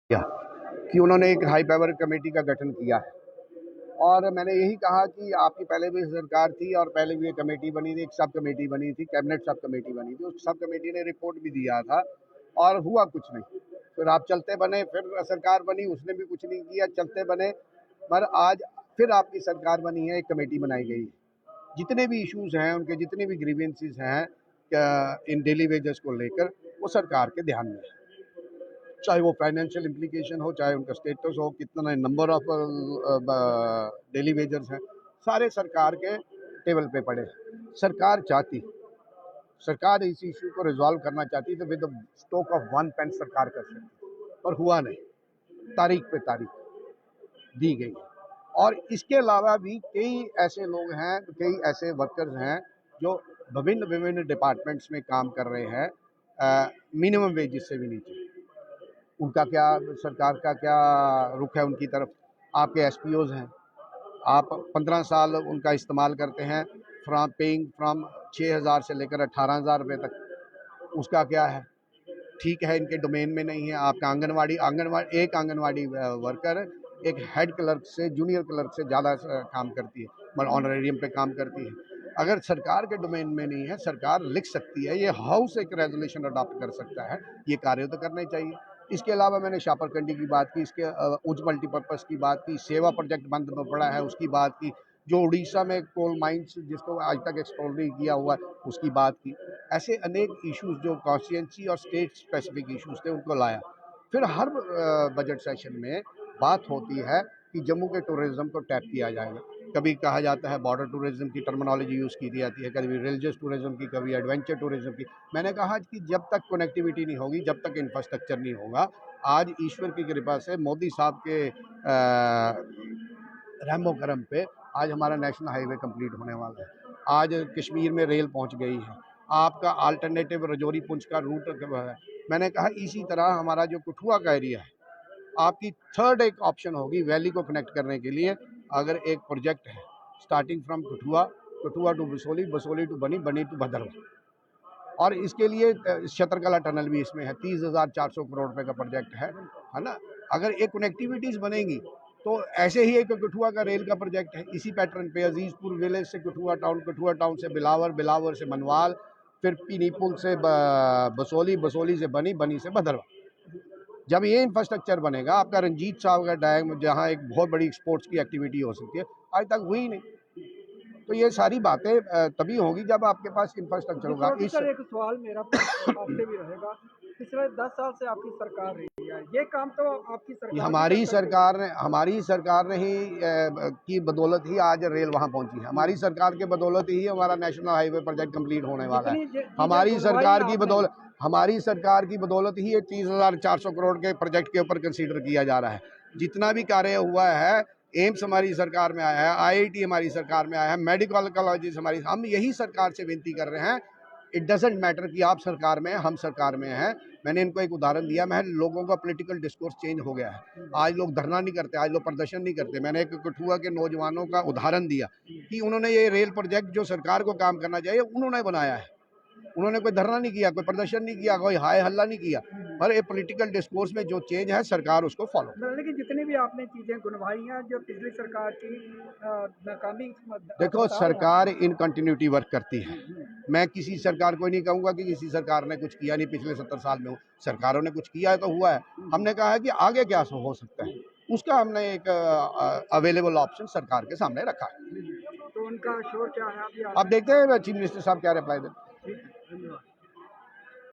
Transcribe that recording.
किया कि उन्होंने एक हाई पावर कमेटी का गठन किया है और मैंने यही कहा कि आपकी पहले भी सरकार थी और पहले भी ये कमेटी बनी थी, एक सब कमेटी बनी थी, कैबिनेट सब कमेटी बनी थी। उस सब कमेटी ने रिपोर्ट भी दिया था और हुआ कुछ नहीं। फिर आप चलते बने, फिर सरकार बनी, उसने भी कुछ नहीं किया, चलते बने। पर आज फिर आपकी सरकार बनी है, एक कमेटी बनाई गई है। जितने भी इश्यूज हैं, उनके जितने भी ग्रीवेंसेस हैं इन डेली वेजेस को लेकर, वो सरकार के ध्यान में है। चाहे वो फाइनेंशियल इम्प्लीकेशन हो, चाहे उनका स्टेटस हो, कितना नंबर ऑफ डेली वेजर्स हैं, सारे सरकार के टेबल पे पड़े हैं। सरकार इस इशू को रिजॉल्व करना चाहती तो with the stroke of one pen सरकार कर सकती, पर हुआ नहीं। तारीख पे तारीख दी गई है और इसके अलावा भी कई ऐसे लोग हैं, कई ऐसे वर्कर्स हैं जो विभिन्न विभिन्न डिपार्टमेंट्स में काम कर रहे हैं मिनिमम वेजेस से भी नीचे। उनका क्या, सरकार का क्या रुख है उनकी तरफ? आपके एसपीओज हैं, आप 15 साल उनका इस्तेमाल करते हैं, फ्रॉम 6,000 से लेकर 18,000 रुपये तक, उसका क्या है? ठीक है, इनके डोमेन में नहीं है। आपका एक आंगनवाड़ी वर्कर एक हेड क्लर्क से, जूनियर क्लर्क से ज़्यादा काम करती है, मतलब ऑनरेरियम पे काम करती है। अगर सरकार के डोमेन में नहीं है, सरकार लिख सकती है, ये हाउस एक रेजोल्यूशन अडॉप्ट कर सकता है, ये कार्य तो करने चाहिए। इसके अलावा मैंने शापरकंडी की बात की, इसके उच्च मल्टीपर्पज़ की बात की, सेवा प्रोजेक्ट बंद पड़ा है उसकी बात की, जो उड़ीसा में कोल माइंस जिसको आज तक एक्सप्लोर नहीं किया हुआ उसकी बात की। ऐसे अनेक इश्यूज जो कॉन्स्टिट्यूंसी और स्टेट स्पेसिफिक इश्यूज थे उनको लाया। फिर हर बजट सेशन में बात होती है कि जम्मू के टूरिज्म को टैप किया जाएगा। कभी कहा जाता है बॉर्डर टूरिज्म की टर्मिनोलॉजी यूज़ की जाती है, कभी रिलीजियस टूरिज्म की, कभी एडवेंचर टूरिज्म की। मैंने कहा कि जब तक कनेक्टिविटी नहीं होगी, जब तक इंफ्रास्ट्रक्चर नहीं होगा, आज ईश्वर की कृपा से मोदी साहब के रहमो करम पे आज हमारा नेशनल हाईवे कंप्लीट होने वाला है। आज कश्मीर में रेल पहुंच गई है, आपका अल्टरनेटिव रजौरी पुंछ का रूट है। मैंने कहा इसी तरह हमारा जो कठुआ का एरिया है, आपकी थर्ड एक ऑप्शन होगी वैली को कनेक्ट करने के लिए। अगर एक प्रोजेक्ट है starting from Kathua to Basohli, Basohli to Bani, Bani to Bhaderwah, और इसके लिए शतरकला टनल भी इसमें है। 30,400 करोड़ रुपए का प्रोजेक्ट है ना। अगर एक कनेक्टिविटीज़ बनेंगी तो ऐसे ही एक कठुआ का रेल का प्रोजेक्ट है, इसी पैटर्न पे अजीज़पुर विलेज से कठुआ टाउन से बिलावर, बिलावर से मनवाल, फिर पीनीपुल से बसोली, बसोली से बनी, बनी से भदरवा। जब ये इंफ्रास्ट्रक्चर बनेगा, आपका रंजीत साहब का डैम जहाँ एक बहुत बड़ी स्पोर्ट्स की एक्टिविटी हो सकती है, आज तक हुई नहीं। तो ये सारी बातें तभी होगी जब आपके पास इंफ्रास्ट्रक्चर होगा। एक सवाल मेरा आपसे भी रहेगा, पिछले 10 साल से आपकी सरकार रही है, ये काम तो आपकी सरकार हमारी सरकार ने ही की बदौलत ही आज रेल वहाँ पहुँची है। हमारी सरकार के बदौलत ही हमारा नेशनल हाईवे प्रोजेक्ट कंप्लीट होने वाला है। हमारी सरकार की बदौलत ही ये 30,400 करोड़ के प्रोजेक्ट के ऊपर कंसीडर किया जा रहा है। जितना भी कार्य हुआ है, एम्स हमारी सरकार में आया है, IIT हमारी सरकार में आया है, मेडिकल कॉलेजेस हमारी, हम यही सरकार से विनती कर रहे हैं। इट डजेंट मैटर कि आप सरकार में हैं, हम सरकार में हैं। मैंने इनको एक उदाहरण दिया, मैं लोगों का पॉलिटिकल डिस्कोर्स चेंज हो गया है। आज लोग धरना नहीं करते, आज लोग प्रदर्शन नहीं करते। मैंने एक कठुआ के नौजवानों का उदाहरण दिया कि उन्होंने ये रेल प्रोजेक्ट जो सरकार को काम करना चाहिए उन्होंने बनाया है। उन्होंने कोई धरना नहीं किया, कोई प्रदर्शन नहीं किया, कोई हाय हल्ला नहीं किया। पर ये पॉलिटिकल डिस्कोर्स में जो चेंज है, सरकार उसको फॉलो। लेकिन जितनी भी आपने चीजें गुनवाई हैं जो पिछली सरकार की नाकामी, देखो, सरकार इन कंटिन्यूटी वर्क करती है। मैं किसी सरकार को नहीं कहूँगा कि किसी सरकार ने कुछ किया नहीं पिछले 70 साल में। सरकारों ने कुछ किया है तो हुआ है। हमने कहा है कि आगे क्या हो सकता है, उसका हमने एक अवेलेबल ऑप्शन सरकार के सामने रखा है। तो उनका शोर क्या है अब देखते हैं चीफ मिनिस्टर साहब क्या रिप्लाई दें।